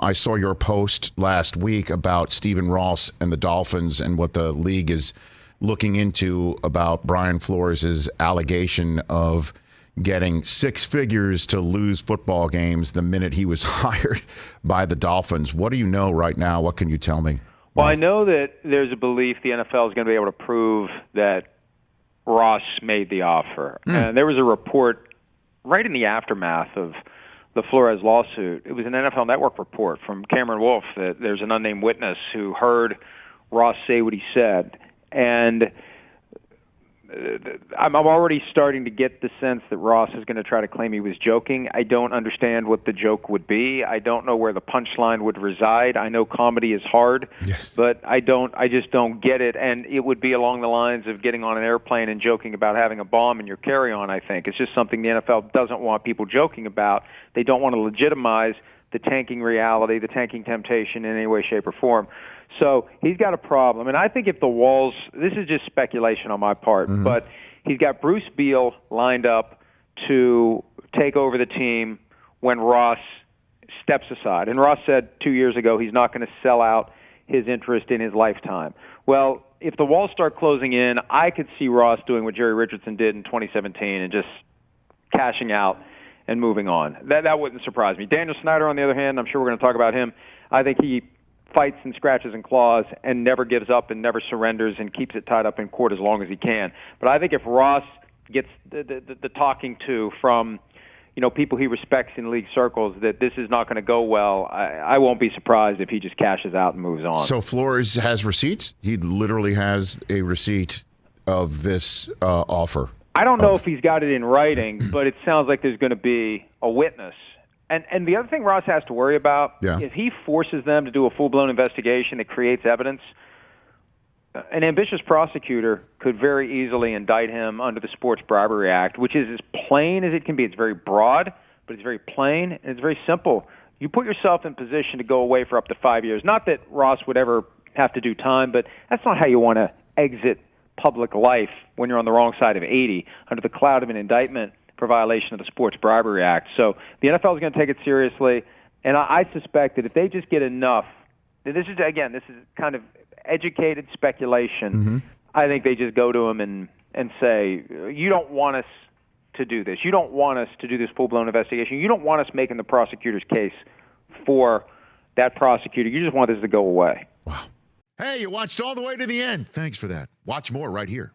I saw your post last week about Stephen Ross and the Dolphins and what the league is looking into about Brian Flores' allegation of getting six figures to lose football games the minute he was hired by the Dolphins. What do you know right now? What can you tell me? Well, I know that there's a belief the NFL is going to be able to prove that Ross made the offer. And there was a report right in the aftermath of the Flores lawsuit. It was an NFL Network report from Cameron Wolfe that there's an unnamed witness who heard Ross say what he said. And I'm already starting to get the sense that Ross is going to try to claim he was joking. I don't understand what the joke would be. I don't know where the punchline would reside. I know comedy is hard, but I just don't get it. And it would be along the lines of getting on an airplane and joking about having a bomb in your carry-on, I think. It's just something the NFL doesn't want people joking about. They don't want to legitimize the tanking reality, the tanking temptation in any way, shape, or form. So he's got a problem. And I think if the Walls, this is just speculation on my part, but he's got Bruce Beal lined up to take over the team when Ross steps aside. And Ross said 2 years ago he's not going to sell out his interest in his lifetime. Well, if the Walls start closing in, I could see Ross doing what Jerry Richardson did in 2017 and just cashing out and moving on. That wouldn't surprise me. Daniel Snyder, on the other hand, I'm sure we're going to talk about him. I think he fights and scratches and claws and never gives up and never surrenders and keeps it tied up in court as long as he can. But I think if Ross gets the talking to from people he respects in league circles that this is not going to go well, I won't be surprised if he just cashes out and moves on. So Flores has receipts? He literally has a receipt of this offer. I don't know if he's got it in writing, but it sounds like there's going to be a witness. And the other thing Ross has to worry about, if he forces them to do a full-blown investigation that creates evidence, an ambitious prosecutor could very easily indict him under the Sports Bribery Act, which is as plain as it can be. It's very broad, but it's very plain, and it's very simple. You put yourself in position to go away for up to 5 years. Not that Ross would ever have to do time, but that's not how you want to exit public life when you're on the wrong side of 80 under the cloud of an indictment for violation of the Sports Bribery Act. So the NFL is going to take it seriously, and I suspect that if they just get enough, this is kind of educated speculation. I think they just go to him and say, you don't want us to do this. You don't want us to do this full-blown investigation. You don't want us making the prosecutor's case for that prosecutor. You just want this to go away. Wow. Hey, you watched all the way to the end. Thanks for that. Watch more right here.